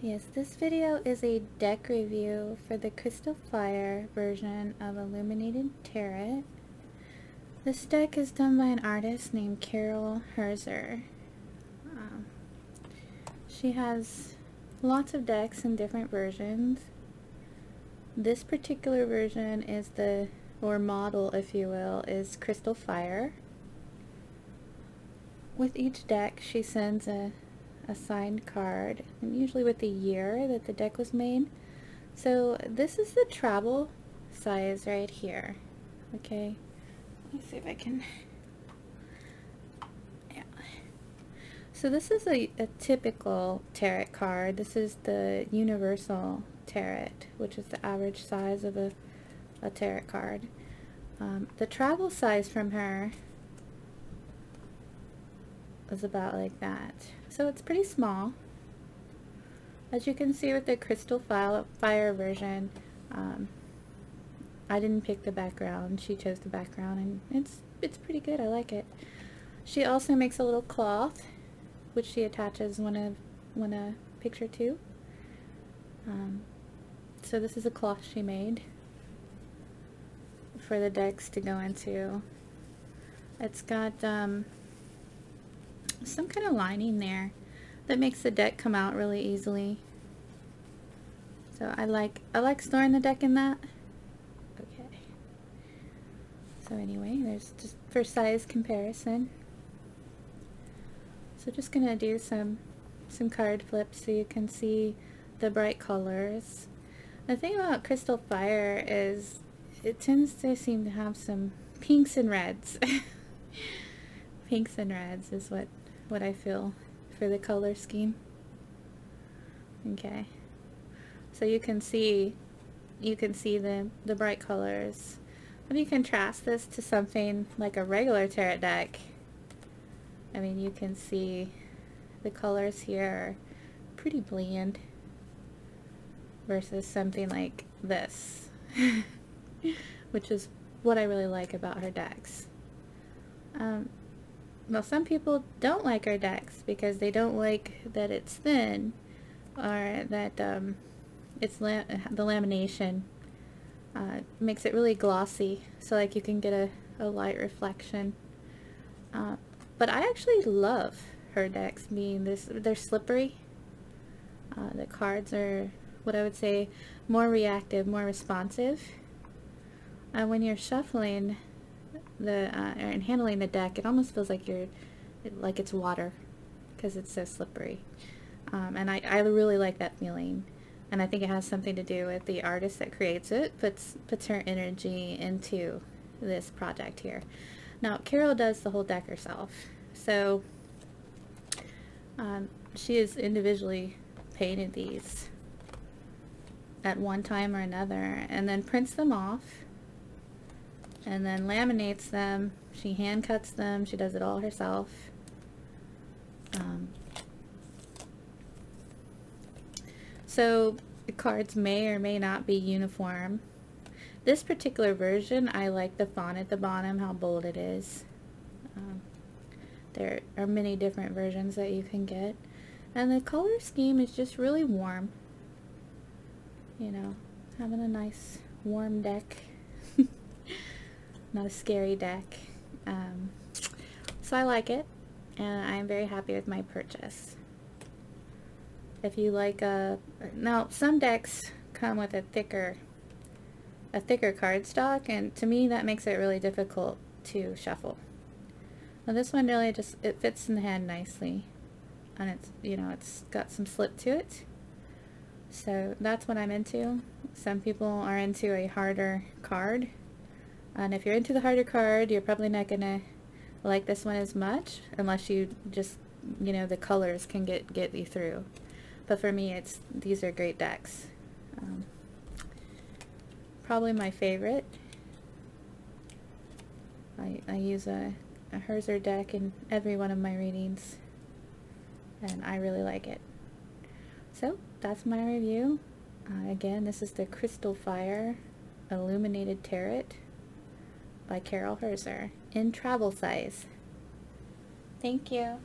Yes, this video is a deck review for the Crystal Fire version of Illuminated Tarot. This deck is done by an artist named Herzer. She has lots of decks in different versions. This particular version is or model if you will, is Crystal Fire. With each deck she sends a signed card, and usually with the year that the deck was made. So this is the travel size right here. Okay, let me see if I can, yeah. So this is a typical tarot card. This is the universal tarot, which is the average size of a tarot card. The travel size from her is about like that. So it's pretty small. As you can see with the Crystal Fire version, I didn't pick the background. She chose the background, and it's pretty good. I like it. She also makes a little cloth, which she attaches when a picture to. So this is a cloth she made for the decks to go into. It's got some kind of lining there that makes the deck come out really easily. So I like storing the deck in that. Okay. So anyway, there's just for size comparison. So just gonna do some card flips so you can see the bright colors. The thing about Crystal Fire is it tends to seem to have some pinks and reds. Pinks and reds is what I feel for the color scheme. Okay, so you can see the bright colors. If you contrast this to something like a regular tarot deck, I mean, you can see the colors here are pretty bland versus something like this, which is what I really like about her decks. Well, some people don't like our decks because they don't like that it's thin, or that the lamination makes it really glossy, so like you can get a light reflection. But I actually love her decks being they're slippery. The cards are what I would say more reactive, more responsive. When you're shuffling and handling the deck, it almost feels like like it's water because it's so slippery, and I really like that feeling, and I think it has something to do with the artist that creates it puts her energy into this project here. Now Carol does the whole deck herself, so she has individually painted these at one time or another and then prints them off and then laminates them. She hand cuts them. She does it all herself. So the cards may or may not be uniform. This particular version, I like the font at the bottom, how bold it is. There are many different versions that you can get. And the color scheme is just really warm. You know, having a nice warm deck. Not a scary deck. So I like it, and I'm very happy with my purchase. If you like now some decks come with a thicker cardstock, and to me that makes it really difficult to shuffle. Now this one really it fits in the hand nicely, and it's, you know, it's got some slip to it. So that's what I'm into. Some people are into a harder card. And if you're into the harder card, you're probably not gonna like this one as much, unless you just, you know, the colors can get you through. But for me, these are great decks. Probably my favorite. I use a Herzer deck in every one of my readings, and I really like it. So that's my review. Again, this is the Crystal Fire Illuminated Tarot by Herzer in travel size. Thank you.